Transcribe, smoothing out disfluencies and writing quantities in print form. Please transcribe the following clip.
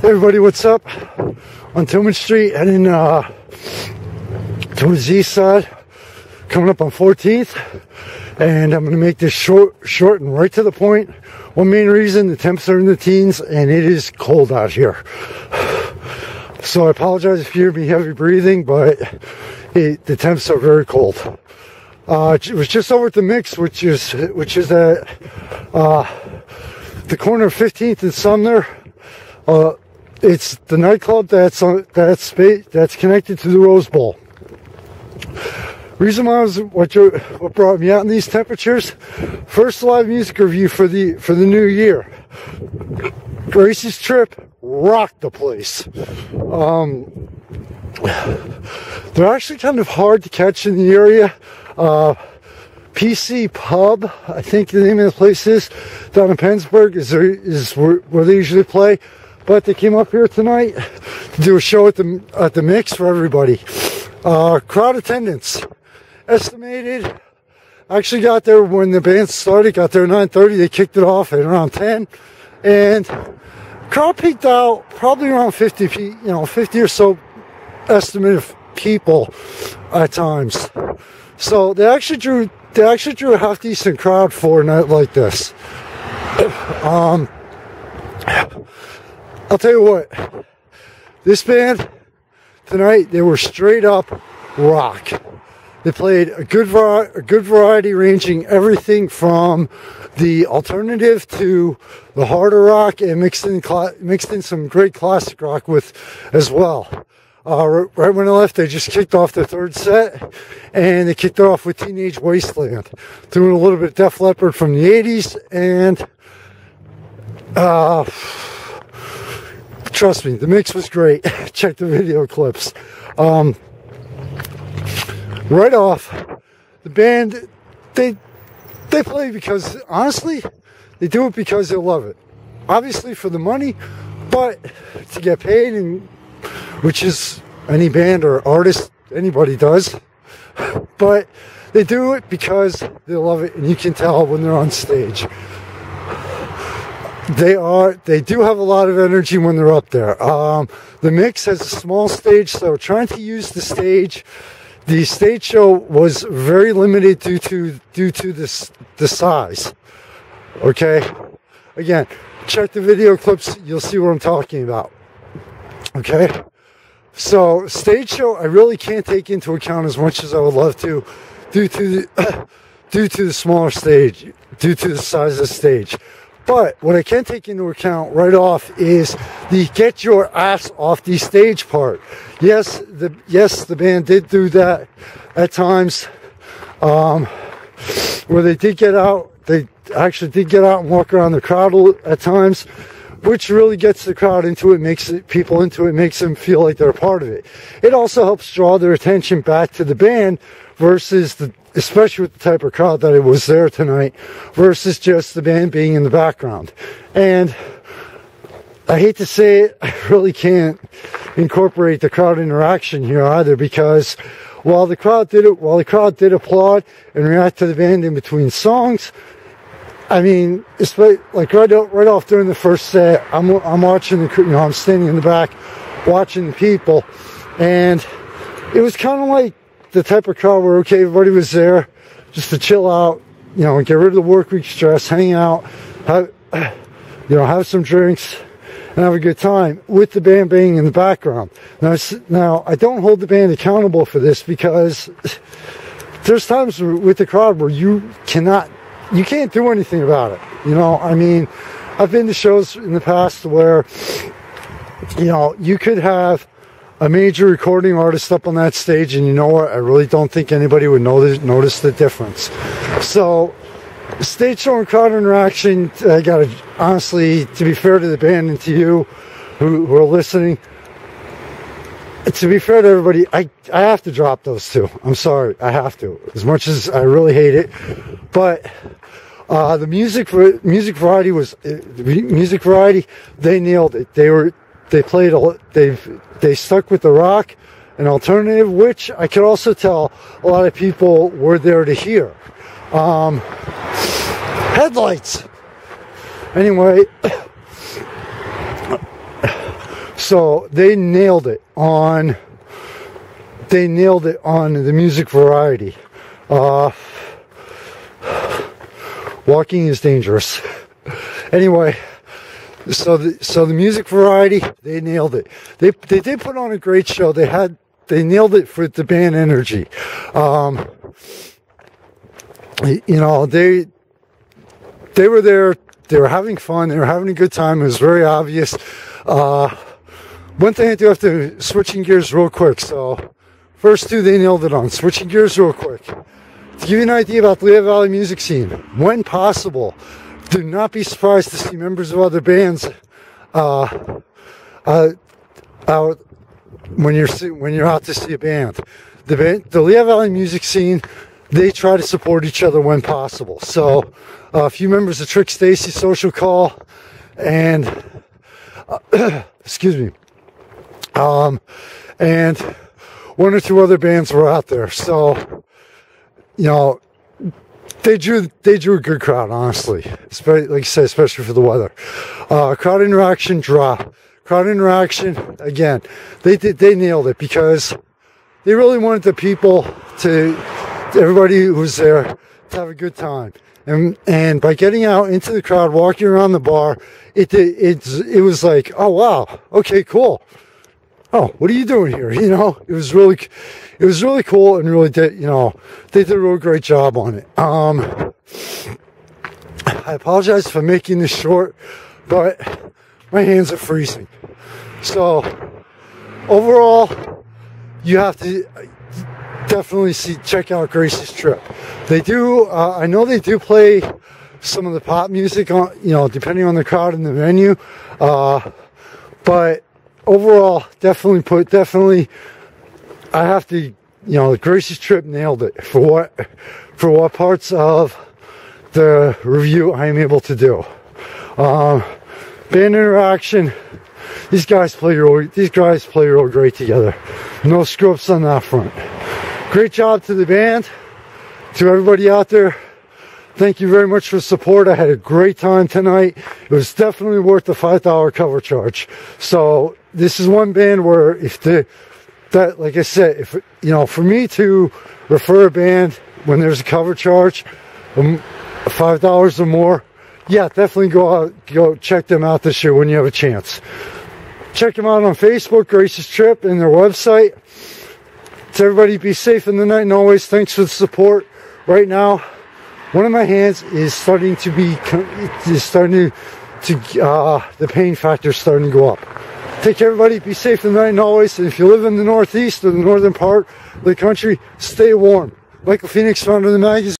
Hey everybody, what's up? On Tillman Street, heading towards the east side, coming up on 14th, and I'm going to make this short and right to the point. One main reason, the temps are in the teens, and it is cold out here. So I apologize if you hear me heavy breathing, but the temps are very cold. It was just over at the Mix, which is at the corner of 15th and Sumner. It's the nightclub that's connected to the Rose Bowl. Reason why what brought me out in these temperatures. First live music review for the new year. Gracys Trip rocked the place. They're actually kind of hard to catch in the area. PC Pub, I think the name of the place is, down in Pennsburg, is where they usually play. But they came up here tonight to do a show at the Mix for everybody. Crowd attendance estimated. I actually got there when the band started. Got there at 9:30. They kicked it off at around 10, and crowd peaked out probably around 50 or so estimate of people at times. So they actually drew a half decent crowd for a night like this. I'll tell you what, this band tonight, they were straight up rock. They played a good variety, ranging everything from the alternative to the harder rock, and mixed in some great classic rock with as well. Right when I left, they just kicked off their third set, and they kicked it off with Teenage Wasteland, doing a little bit of Def Leppard from the 80s, and trust me, the mix was great. Check the video clips. Right off, the band, they play because, honestly, they do it because they love it. Obviously for the money, but to get paid, and which is any band or artist, anybody does. But they do it because they love it, and you can tell when they're on stage. They do have a lot of energy when they're up there. The Mix has a small stage, so trying to use the stage. The stage show was very limited due to the size. Okay, again, check the video clips. You'll see what I'm talking about. Okay, so stage show I really can't take into account as much as I would love to, due to the smaller stage, due to the size of the stage. But what I can take into account right off is the get your ass off the stage part. Yes, the band did do that at times, where they did get out. They actually did get out and walk around the crowd at times, which really gets the crowd into it, makes people into it, makes them feel like they're a part of it. It also helps draw their attention back to the band versus especially with the type of crowd that it was there tonight, versus just the band being in the background. And I hate to say it, I really can't incorporate the crowd interaction here either, because while the crowd did applaud and react to the band in between songs, I mean, it's like right off during the first set, I'm watching I'm standing in the back watching the people, and it was kind of like the type of crowd where, okay, everybody was there just to chill out, and get rid of the work week stress, hang out, have some drinks, and have a good time with the band being in the background. Now, I don't hold the band accountable for this, because there's times with the crowd where you can't do anything about it. I mean, I've been to shows in the past where, you could have a major recording artist up on that stage, and you know what? I really don't think anybody would notice the difference. So, stage show and crowd interaction, I gotta, honestly, to be fair to the band and to you who are listening, to be fair to everybody, I have to drop those two. I'm sorry, I have to. As much as I really hate it. But the music variety, they nailed it. They stuck with the rock and alternative, which I could also tell a lot of people were there to hear. Headlights. Anyway, So they nailed it on the music variety. Walking is dangerous. Anyway, so the music variety, they nailed it. They did put on a great show. They nailed it for the band energy. You know, they were there. They were having fun. They were having a good time. It was very obvious. One thing I do have to, switching gears real quick. So first two, they nailed it on. Switching gears real quick. To give you an idea about the Lehigh Valley music scene, when possible, do not be surprised to see members of other bands out when you're out to see a band. The Lehigh Valley music scene, they try to support each other when possible. So a few members of Trick Stacy, Social Call, and excuse me, and one or two other bands were out there. So, you know, they drew a good crowd, honestly. Especially, like I said, especially for the weather. Crowd interaction, crowd interaction. Again, they nailed it because they really wanted the people everybody who was there to have a good time. And by getting out into the crowd, walking around the bar, it was like, oh wow, okay, cool. Oh, what are you doing here? You know, it was really cool, and really did, you know, they did a real great job on it. I apologize for making this short, but my hands are freezing. So overall, you have to definitely check out Gracys Trip. They do, I know they do play some of the pop music on, you know, depending on the crowd and the venue. But overall, definitely, I have to, you know, the Gracys Trip nailed it for what parts of the review I am able to do. Band interaction, these guys play real great together. No screw ups on that front. Great job to the band, to everybody out there. Thank you very much for the support. I had a great time tonight. It was definitely worth the $5 cover charge. So this is one band where like I said, if, you know, for me to refer a band when there's a cover charge, $5 or more, yeah, definitely go check them out this year when you have a chance. Check them out on Facebook, Gracys Trip, and their website. To everybody, be safe in the night, and always thanks for the support. Right now, one of my hands is starting to the pain factor is starting to go up. Take care, everybody. Be safe in the night, and always. And if you live in the Northeast or the northern part of the country, stay warm. Michael Phoenix, founder of the magazine.